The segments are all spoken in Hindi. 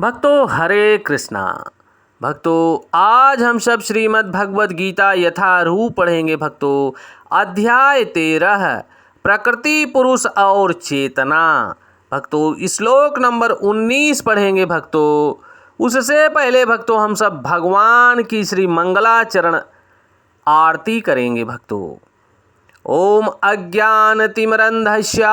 भक्तों हरे कृष्णा। भक्तों आज हम सब श्रीमद् भगवद गीता यथारूप पढ़ेंगे। भक्तों अध्याय 13 प्रकृति पुरुष और चेतना। भक्तों श्लोक नंबर 19 पढ़ेंगे। भक्तों उससे पहले भक्तों हम सब भगवान की श्री मंगलाचरण आरती करेंगे। भक्तों ओम अज्ञानतिमिरन्धस्य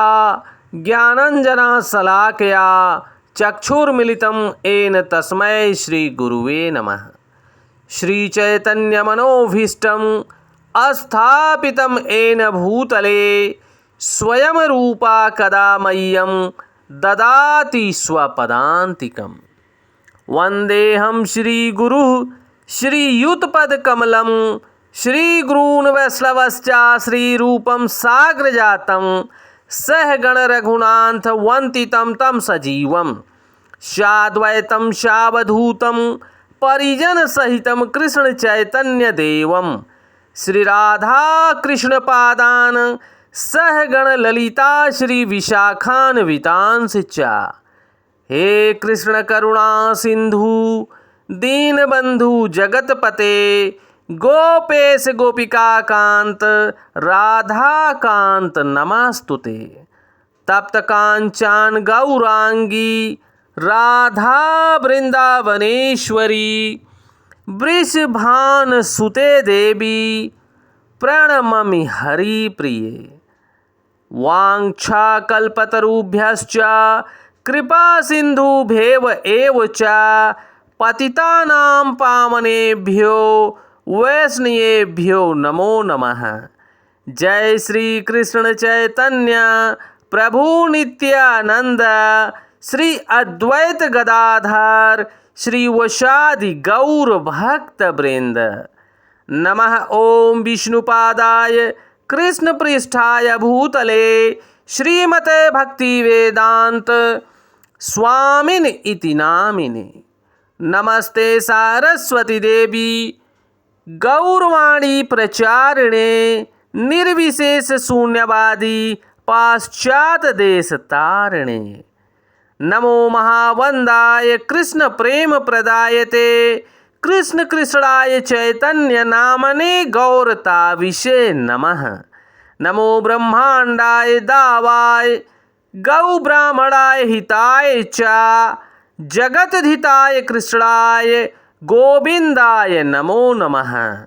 ज्ञानञ्जनशलाकया चक्षुर्मिलितं येन तस्मै श्रीगुरुवे नमः। श्रीचैतन्यमनोभीष्टं स्थापितं येन भूतले स्वयं रूपा कदा मह्यं ददाति स्वपदान्तिकम्। वन्देऽहं श्रीगुरुः श्रीयुतपदकमलं श्रीगुरून् वैष्णवश्च श्रीरूपं साग्रजातं सहगण रघुनाथ वन्दितं तं सजीवं साद्वैतं सावधूतं परिजनसहितं कृष्ण चैतन्य देवं श्रीराधा कृष्णपादान् सहगण ललिता श्री विशाखान्वितांश्च च। हे कृष्ण करुणा सिंधु दीनबंधु जगतपते गोपेश गोपिका कांत राधा कांत नमस्तुते। तप्त कांचन गौरांगी राधा वृंदावनेश्वरी वृषभान सुते देवी प्रणममि हरिप्रिये। वाञ्छाकल्पतरुभ्यश्च कृपा सिन्धुभ्येव एव च पतितानां पावनेभ्यो वैष्णवेभ्यो नमो नमः। जय श्री कृष्ण चैतन्य प्रभु नित्यानंद श्री अद्वैत गदाधर श्री वशादि गौर भक्त वृंद। नमः ओम विष्णुपादाय कृष्ण पृष्ठाय भूतले श्रीमते भक्ति वेदांत स्वामिन इति नामिने। नमस्ते सारस्वती देवी गौरवाणी प्रचारिणे निर्विशेष शून्यवादी पाश्चात देश तारिणे। नमो महावंदाय कृष्ण प्रेम प्रदायते कृष्ण कृष्णाय चैतन्य नामने गौरता विषे नमः। नमो ब्रह्मांडाय दावाय गौ ब्राह्मणाय हिताय च जगतधिताय कृष्णाय गोविंदाय नमो नमः।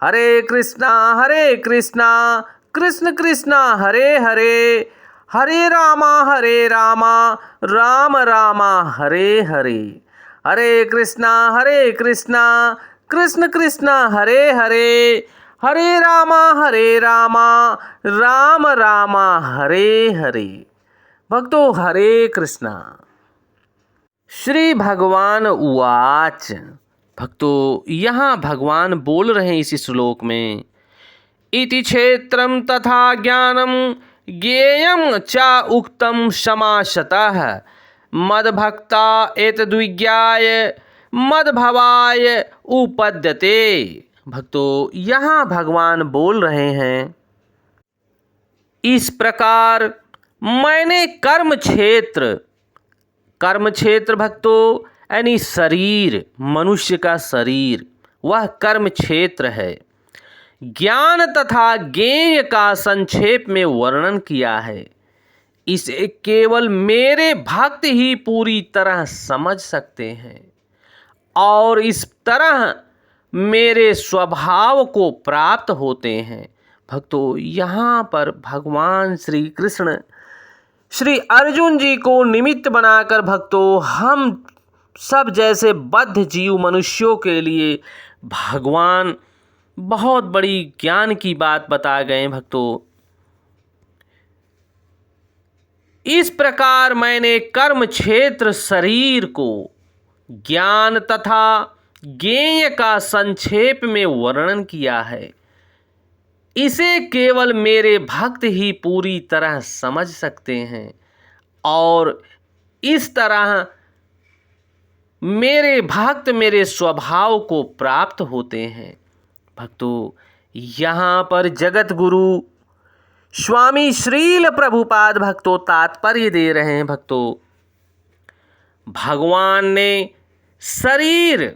हरे कृष्णा कृष्ण कृष्णा हरे हरे हरे रामा राम राम हरे हरे। हरे कृष्णा कृष्ण कृष्णा हरे हरे हरे रामा राम राम हरे हरे। भक्तों हरे कृष्णा। श्री भगवान उवाच। भक्तों यहाँ भगवान बोल रहे हैं इस श्लोक में, इति क्षेत्रं तथा ज्ञानं ज्ञेयं च उक्तं समासतः मद्भक्ता एतद्विज्ञाय मद्भवाय उपपद्यते। भक्तों यहाँ भगवान बोल रहे हैं, इस प्रकार मैंने कर्म क्षेत्र भक्तों यानी शरीर, मनुष्य का शरीर वह कर्म क्षेत्र है, ज्ञान तथा ज्ञेय का संक्षेप में वर्णन किया है। इसे केवल मेरे भक्त ही पूरी तरह समझ सकते हैं और इस तरह मेरे स्वभाव को प्राप्त होते हैं। भक्तों यहाँ पर भगवान श्री कृष्ण श्री अर्जुन जी को निमित्त बनाकर भक्तों हम सब जैसे बद्ध जीव मनुष्यों के लिए भगवान बहुत बड़ी ज्ञान की बात बता गए। भक्तों इस प्रकार मैंने कर्म क्षेत्र शरीर को ज्ञान तथा ज्ञेय का संक्षेप में वर्णन किया है। इसे केवल मेरे भक्त ही पूरी तरह समझ सकते हैं और इस तरह मेरे भक्त मेरे स्वभाव को प्राप्त होते हैं। भक्तों यहाँ पर जगत गुरु स्वामी श्रील प्रभुपाद भक्तों तात्पर्य दे रहे हैं। भक्तों भगवान ने शरीर,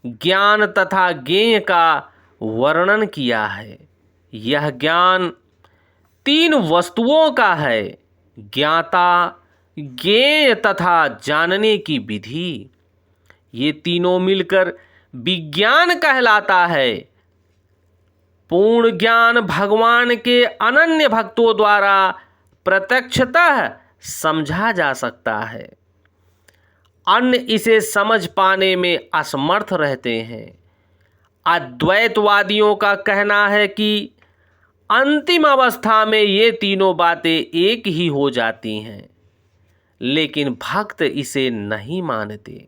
ज्ञान तथा ज्ञेय का वर्णन किया है। यह ज्ञान तीन वस्तुओं का है: ज्ञाता, ज्ञेय तथा जानने की विधि। ये तीनों मिलकर विज्ञान कहलाता है। पूर्ण ज्ञान भगवान के अनन्य भक्तों द्वारा प्रत्यक्षतः समझा जा सकता है। अन्य इसे समझ पाने में असमर्थ रहते हैं। अद्वैतवादियों का कहना है कि अंतिम अवस्था में ये तीनों बातें एक ही हो जाती हैं, लेकिन भक्त इसे नहीं मानते।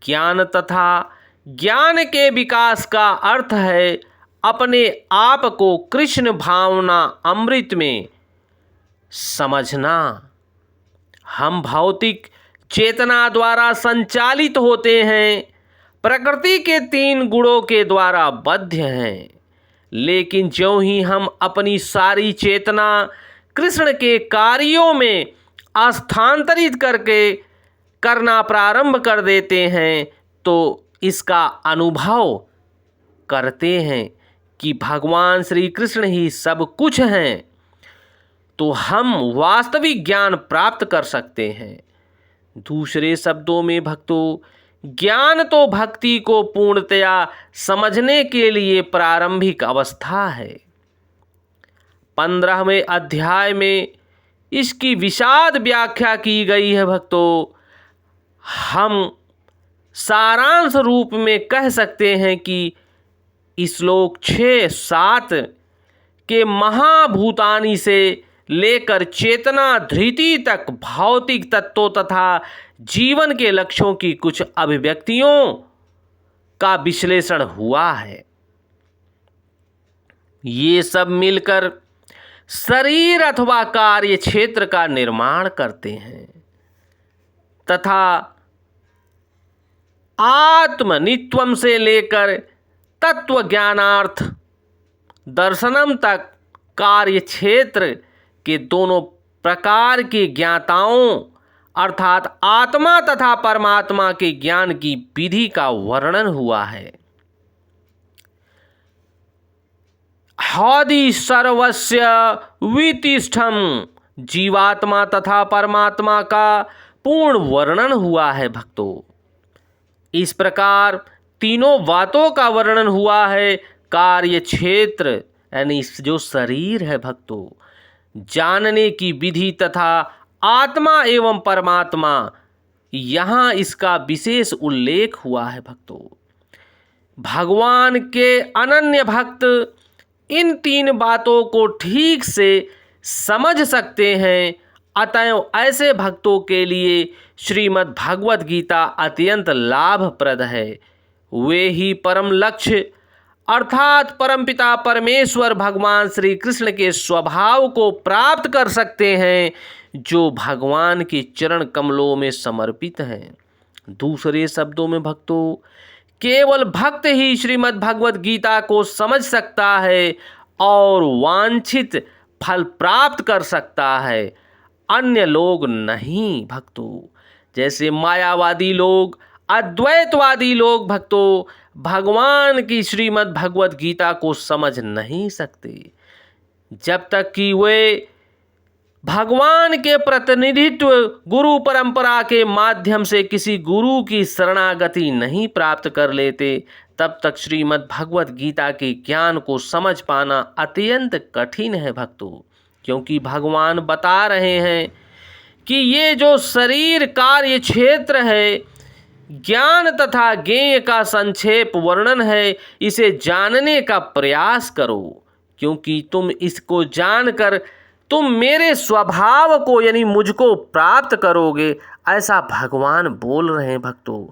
ज्ञान तथा ज्ञान के विकास का अर्थ है अपने आप को कृष्ण भावना अमृत में समझना। हम भौतिक चेतना द्वारा संचालित होते हैं, प्रकृति के तीन गुणों के द्वारा बद्ध हैं। लेकिन ज्यों ही हम अपनी सारी चेतना कृष्ण के कार्यों में स्थानांतरित करना प्रारंभ कर देते हैं, तो इसका अनुभव करते हैं कि भगवान श्री कृष्ण ही सब कुछ हैं, तो हम वास्तविक ज्ञान प्राप्त कर सकते हैं। दूसरे शब्दों में भक्तों, ज्ञान तो भक्ति को पूर्णतया समझने के लिए प्रारंभिक अवस्था है। 15वें अध्याय में इसकी विशद व्याख्या की गई है। भक्तों, हम सारांश रूप में कह सकते हैं कि श्लोक 6-7 के महाभूतानि से लेकर चेतना धृति तक भौतिक तत्वों तथा जीवन के लक्ष्यों की कुछ अभिव्यक्तियों का विश्लेषण हुआ है। ये सब मिलकर शरीर अथवा कार्य क्षेत्र का निर्माण करते हैं तथा आत्मनित्वम से लेकर तत्व ज्ञानार्थ दर्शनम तक कार्य क्षेत्र के दोनों प्रकार के ज्ञाताओं अर्थात आत्मा तथा परमात्मा के ज्ञान की विधि का वर्णन हुआ है। हौदि सर्वस्य वितिष्ठम, जीवात्मा तथा परमात्मा का पूर्ण वर्णन हुआ है। भक्तों, इस प्रकार तीनों बातों का वर्णन हुआ है। कार्य क्षेत्र यानी जो शरीर है भक्तों, जानने की विधि तथा आत्मा एवं परमात्मा, यहाँ इसका विशेष उल्लेख हुआ है। भक्तों, भगवान के अनन्य भक्त इन तीन बातों को ठीक से समझ सकते हैं। अतएव ऐसे भक्तों के लिए श्रीमद् भागवत गीता अत्यंत लाभप्रद है। वे ही परम लक्ष्य अर्थात परमपिता परमेश्वर भगवान श्री कृष्ण के स्वभाव को प्राप्त कर सकते हैं, जो भगवान के चरण कमलों में समर्पित हैं। दूसरे शब्दों में भक्तों, केवल भक्त ही श्रीमद् भागवत गीता को समझ सकता है और वांछित फल प्राप्त कर सकता है, अन्य लोग नहीं। भक्तों, जैसे मायावादी लोग, अद्वैतवादी लोग भक्तों भगवान की श्रीमद् भगवत गीता को समझ नहीं सकते जब तक कि वे भगवान के प्रतिनिधित्व गुरु परंपरा के माध्यम से किसी गुरु की शरणागति नहीं प्राप्त कर लेते। तब तक श्रीमद् भगवत गीता के ज्ञान को समझ पाना अत्यंत कठिन है भक्तों, क्योंकि भगवान बता रहे हैं कि ये जो शरीर कार्य क्षेत्र है, ज्ञान तथा ज्ञेय का संक्षेप वर्णन है, इसे जानने का प्रयास करो, क्योंकि तुम इसको जानकर तुम मेरे स्वभाव को यानी मुझको प्राप्त करोगे, ऐसा भगवान बोल रहे हैं। भक्तों,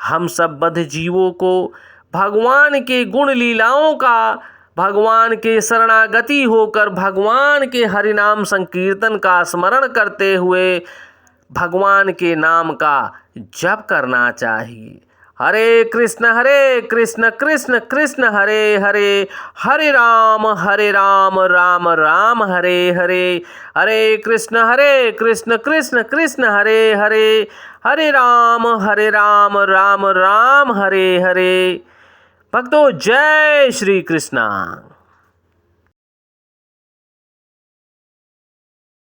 हम सब बद्ध जीवों को भगवान के गुण लीलाओं का, भगवान के शरणागति होकर भगवान के हरिनाम संकीर्तन का स्मरण करते हुए भगवान के नाम का जप करना चाहिए। हरे कृष्ण कृष्ण कृष्ण हरे हरे, हरे राम राम राम हरे हरे, हरे कृष्ण कृष्ण कृष्ण हरे हरे, हरे राम राम राम हरे हरे। भक्तों, जय श्री कृष्णा।